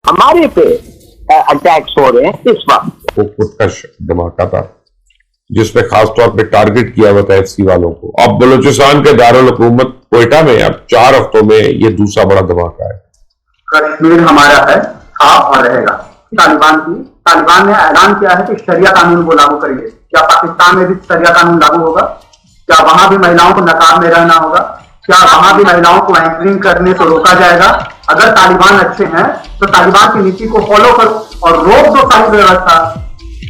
हमारे पे अटैक्स हो रहे हैं इस वक्त। वो खुदकश धमाका था जिसमें खास तौर पे टारगेट किया हुआ था एफसी वालों को। अब बलूचिस्तान के दारुल हुकूमत कोयटा में अब 4 हफ्तों में ये दूसरा बड़ा धमाका है। कश्मीर हमारा है, था और रहेगा। तालिबान ने ऐलान किया है कि शरिया कानून को लागू करेंगे। क्या पाकिस्तान में भी शरिया कानून लागू होगा? क्या वहां भी महिलाओं को नकाब में रहना होगा? क्या वहां भी महिलाओं को एंकरिंग करने से रोका जाएगा? अगर तालिबान अच्छे हैं तो तालिबान की नीति को फॉलो करो और रोक दो सारी व्यवस्था।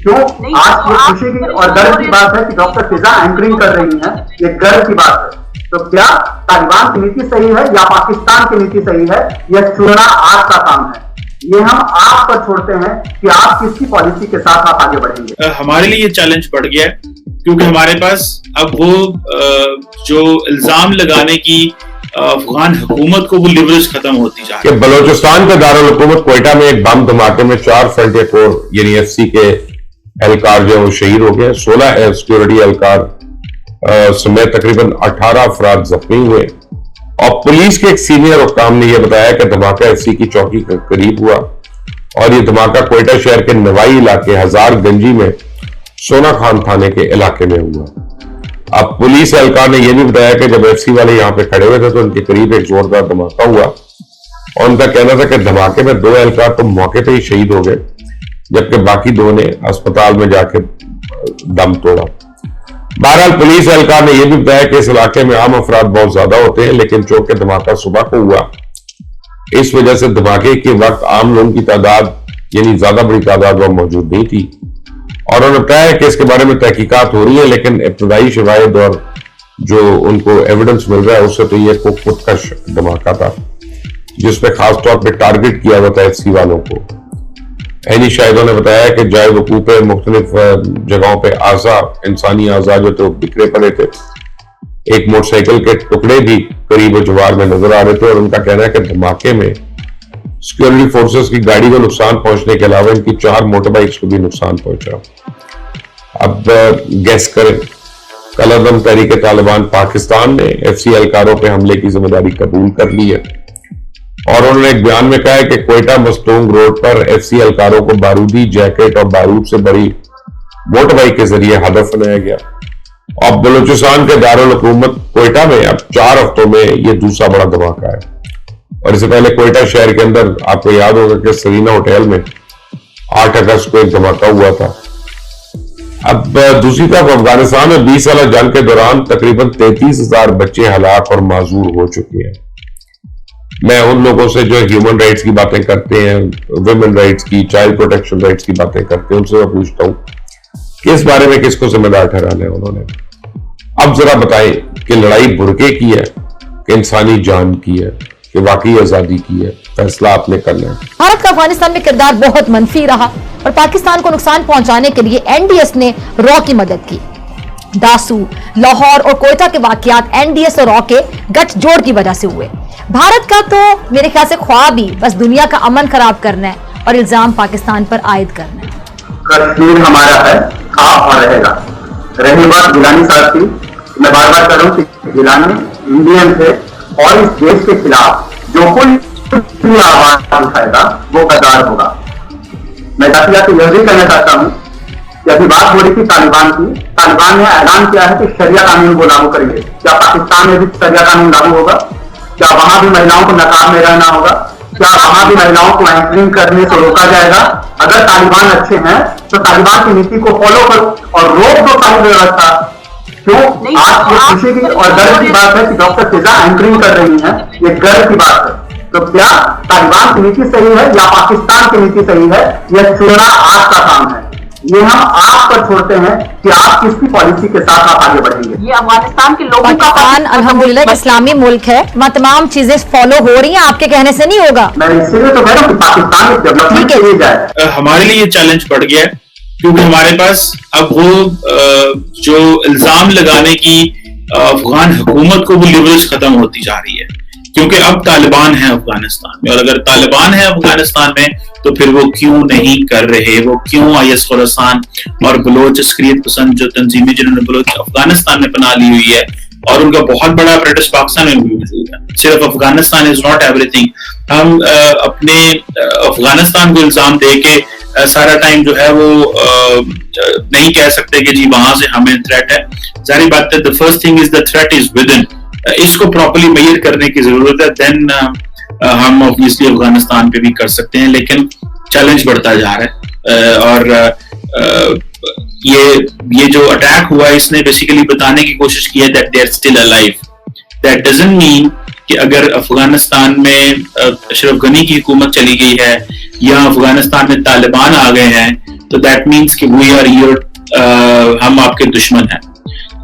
क्यों? आज ये खुशी की और गर्व की बात है कि डॉक्टर फिजा एंकरिंग कर रही हैं, ये गर्व की बात है। तो क्या तालिबान की नीति सही है या पाकिस्तान की नीति सही है? यह चुनना आपका काम है। ये हम आप पर छोड़ते हैं कि आप किसकी पॉलिसी के साथ आप आगे बढ़ेंगे। हमारे लिए ये चैलेंज बढ़ गया है क्योंकि हमारे पास अब वो जो इल्जाम लगाने की अफगान हुकूमत को वो लिवरेज खत्म होती जा रही है। बलूचिस्तान के दारुल हुकूमत कोयटा में एक बम धमाके में 4 फ्रंटियर कोर यानी एफसी के एहलकार जो है वो शहीद हो गए। 16 सिक्योरिटी एहलकार समेत तकरीबन 18 अफराद जख्मी हुए। और पुलिस के एक सीनियर हुक्काम ने यह बताया कि धमाका एफसी की चौकी के करीब हुआ और ये धमाका कोयटा शहर के नवाई इलाके हजार गंजी में सोना खान थाने के इलाके में हुआ। अब पुलिस एहलकार ने यह भी बताया कि जब एफसी वाले यहाँ पे खड़े हुए थे तो उनके करीब एक जोरदार धमाका हुआ और उनका कहना था कि धमाके में 2 एहलकार तो मौके पे ही शहीद हो गए जबकि बाकी 2 ने अस्पताल में जाके दम तोड़ा। बहरहाल पुलिस एहलकार ने यह भी बताया कि इस इलाके में आम अफराद बहुत ज्यादा होते हैं, लेकिन चूंकि धमाका सुबह को हुआ इस वजह से धमाके के वक्त आम लोगों की तादाद यानी ज्यादा बड़ी तादाद वहां मौजूद नहीं थी। और उन्होंने बताया कि इसके बारे में तहकीकात हो रही है, लेकिन इब्तदाई शवाहिद और जो उनको एविडेंस मिल रहा है उससे तो ये खुदकश धमाका था जिसमें खास तौर पर टारगेट किया हुआ था एफसी वालों को। ऐनी शाहिदों ने बताया कि जाए वकूफ पे मुख्तलिफ जगहों पे आज़ा इंसानी आज़ा जो तो बिखरे पड़े थे। एक मोटरसाइकिल के टुकड़े भी करीब जवार में नजर आ रहे थे और उनका कहना है कि धमाके में सिक्योरिटी फोर्सेस की गाड़ी को नुकसान पहुंचने के अलावा इनकी 4 मोटर बाइक्स को भी नुकसान पहुंचा। अब गैस करें, कलअदम तहरीक तालिबान पाकिस्तान ने एफसी एहलकारों पे हमले की जिम्मेदारी कबूल कर ली है और उन्होंने एक बयान में कहा है कि कोयटा मस्तूंग रोड पर एफसी एहलकारों को बारूदी जैकेट और बारूद से बड़ी मोटर बाइक के जरिए हदफ बनाया गया। और बलूचिस्तान के दारुल हुकूमत कोयटा में अब 4 हफ्तों में ये दूसरा बड़ा धमाका है। और इससे पहले कोयटा शहर के अंदर आपको याद होगा कि सरीना होटल में 8 अगस्त को एक धमाका हुआ था। अब दूसरी तरफ अफगानिस्तान में 20 साल जंग के दौरान तकरीबन 33,000 बच्चे हलाक और माजूर हो चुके हैं। मैं उन लोगों से जो ह्यूमन राइट्स की बातें करते हैं, वुमेन राइट्स की, चाइल्ड प्रोटेक्शन राइट्स की बातें करते हैं, उनसे मैं पूछता हूं कि इस बारे में किसको जिम्मेदार ठहराना है उन्होंने। अब जरा बताएं कि लड़ाई बुरके की है कि इंसानी जान की है कि वाकई आजादी की है, फैसला आपने करना है। भारत का अफगानिस्तान में किरदार बहुत मनफी रहा और पाकिस्तान को नुकसान पहुंचाने के लिए एनडीएस ने रॉ की मदद की। दासू, लाहौर और कोयटा के वाकयात एनडीएस और रॉ के गठजोड़ की वजह से हुए। भारत का तो मेरे ख्याल से ख्वाब ही बस दुनिया का अमन खराब करना है और इल्जाम पाकिस्तान पर आयद करना है। कश्मीर हमारा है, था और रहेगा। रही बात गिलानी साहब की, मैं बार बार कर रहा हूँ कि गिलानी इंडियन थे और इस देश के खिलाफ जो कोई आवाज उठाएगा वो गद्दार होगा। मैं जाते जाते यह भी कहना चाहता हूँ कि अभी बात हो रही थी तालिबान की। तालिबान ने ऐलान किया है कि शरिया कानून को लागू करेंगे। क्या पाकिस्तान में भी शरिया कानून लागू होगा? क्या वहां भी महिलाओं को नकाब में रहना होगा? क्या वहां भी महिलाओं को एंकरिंग करने से रोका जाएगा? अगर तालिबान अच्छे हैं तो तालिबान की नीति को फॉलो करो और रोक दो सारी व्यवस्था। क्यों? आज ये खुशी की और गर्व की बात है कि डॉक्टर फिजा एंकरिंग कर रही हैं, ये गर्व की बात है। तो क्या तालिबान की नीति सही है या पाकिस्तान की नीति सही है? यह चुनना आपका काम है। ये हम आप पर छोड़ते हैं कि आप किसकी पॉलिसी के साथ आप आगे बढ़ेंगे। ये अफगानिस्तान के लोगों का पाकिस्तान अल्हम्दुलिल्लाह एक इस्लामी मुल्क है, वहाँ तमाम चीजें फॉलो हो रही हैं, आपके कहने से नहीं होगा। मैं इसीलिए तो कह रहा हूँ कि पाकिस्तान में डेवलपमेंट के लिए जाए। हमारे लिए ये चैलेंज बढ़ गया है क्योंकि हमारे पास अब वो जो इल्जाम लगाने की अफगान हुकूमत को वो लिवरेज खत्म होती जा रही है क्योंकि अब तालिबान है अफगानिस्तान में। और अगर तालिबान है अफगानिस्तान में तो फिर वो क्यों नहीं कर रहे, वो क्यों आईएस खुरासान और बलोच अस्करियत पसंद जो तंजीमें जिन्होंने बलोच अफगानिस्तान में पनाह ली हुई है اور ان کا بہت بڑا اپریٹس پاکستان میں بھی موجود ہے. صرف Afghanistan is not every thing. ہم اپنے افغانستان کو الزام دے کے سارا ٹائم جو ہے وہ نہیں کہہ سکتے کہ جی وہاں سے ہمیں تھریٹ ہے. ظاہری بات ہے, the first thing is the threat is within. اس کو پراپرلی میئر کرنے کی ضرورت ہے, دین ہم obviously افغانستان پہ بھی کر سکتے ہیں, لیکن چیلنج بڑھتا جا رہا ہے. اور یہ جو اٹیک ہوا ہے اس نے بیسیکلی بتانے کی کوشش کی ہے that they are still alive. That doesn't mean کہ اگر افغانستان میں اشرف غنی کی حکومت چلی گئی ہے یا افغانستان میں طالبان آ گئے ہیں تو دیٹ مینس کہ we are your ہم آپ کے دشمن ہیں.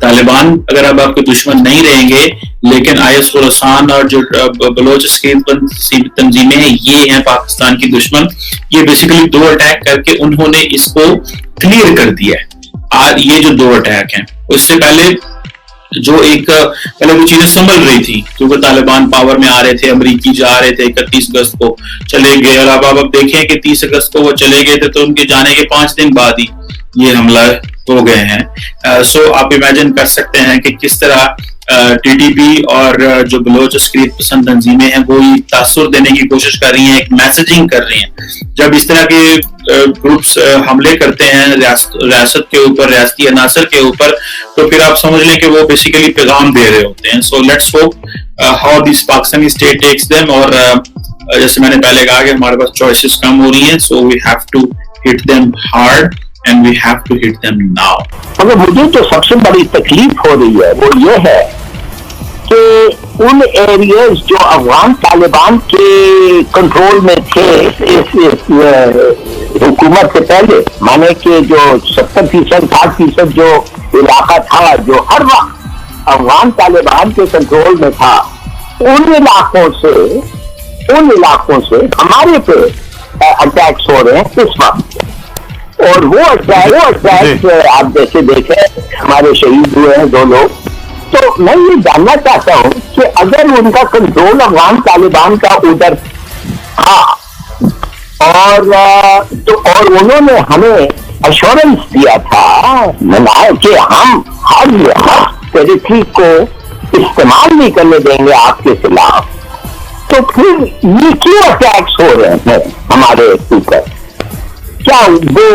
طالبان اگر اب آپ کے دشمن نہیں رہیں گے, لیکن IS خراسان اور جو بلوچ تنظیمیں ہیں یہ ہیں پاکستان کی دشمن. یہ بیسیکلی 2 اٹیک کر کے انہوں نے اس کو کلیئر کر دیا ہے. یہ جو 2 اٹیک ہیں, اس سے پہلے جو پہلے وہ چیزیں سنبھل رہی تھی کیونکہ طالبان پاور میں آ رہے تھے, امریکی جا رہے تھے, 31 اگست کو چلے گئے, اور اب آپ دیکھیں کہ 30 اگست کو وہ چلے گئے تھے تو ان کے جانے کے 5 دن بعد ہی یہ حملہ ہو گئے ہیں. سو آپ امیجن کر سکتے ہیں کہ کس طرح TTP اور جو بلوچ عسکریت پسند تنظیمیں ہیں وہ تاثر دینے کی کوشش کر رہی ہیں, ایک میسجنگ کر رہی ہیں. جب اس طرح کے گروپس حملے کرتے ہیں ریاست کے اوپر, ریاستی عناصر کے اوپر, تو پھر آپ سمجھ لیں کہ وہ بیسیکلی پیغام دے رہے ہوتے ہیں. So let's hope how this Pakistani state takes them. اور جیسے میں نے پہلے کہا کہ ہمارے پاس چوائسز کم ہو رہی ہیں, so we have to hit them hard and we have to hit them now. مگر مجھے جو سب سے بڑی تکلیف ہو رہی ہے وہ یہ ہے کہ ان ایریاز جو افغان طالبان کے کنٹرول میں تھے اس حکومت سے پہلے, مانے کہ جو 70% 60% جو علاقہ تھا جو ہر وقت افغان طالبان کے کنٹرول میں تھا, ان علاقوں سے ہمارے پہ اٹیکس ہو رہے ہیں اس وقت. اور وہ اٹیک آپ جیسے دیکھیں ہمارے شہید ہوئے ہیں 2 لوگ. تو میں یہ جاننا چاہتا ہوں کہ اگر ان کا کنٹرول افغان طالبان کا ادھر تھا اور انہوں نے ہمیں ایشورنس دیا تھا کہ ہم ہر ٹیریٹری کو استعمال نہیں کرنے دیں گے آپ کے خلاف, تو پھر یہ کیوں اٹیکس ہو رہے ہیں ہمارے اوپر؟ کیا وہ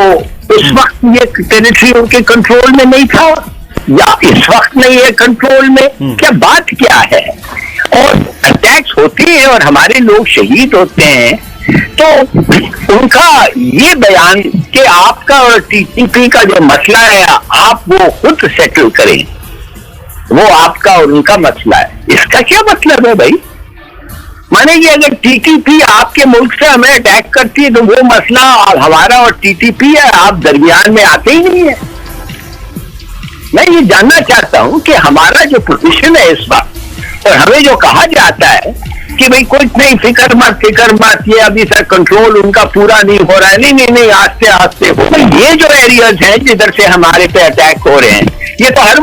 اس وقت یہ ٹیریٹری ان کے کنٹرول میں نہیں تھا یا اس وقت نہیں ہے کنٹرول میں؟ کیا بات کیا ہے؟ اور اٹیکس ہوتے ہیں اور ہمارے لوگ شہید ہوتے ہیں, تو ان کا یہ بیان کہ آپ کا اور TTP کا جو مسئلہ ہے آپ وہ خود سیٹل کریں, وہ آپ کا اور ان کا مسئلہ ہے, اس کا کیا مطلب ہے بھائی؟ مانے کہ اگر TTP آپ کے ملک سے ہمیں اٹیک کرتی ہے تو وہ مسئلہ اور ہمارا اور TTP ہے, آپ درمیان میں آتے ہی نہیں ہیں. میں یہ جاننا چاہتا ہوں کہ ہمارا جو پوزیشن ہے اس وقت, اور ہمیں جو کہا جاتا ہے کہ بھئی کچھ نہیں, فکر مت, یہ ابھی تک کنٹرول ان کا پورا نہیں ہو رہا ہے, نہیں آہستہ ہوگا. یہ جو ایریاز ہیں جدھر سے ہمارے پہ اٹیک ہو رہے ہیں یہ تو ہر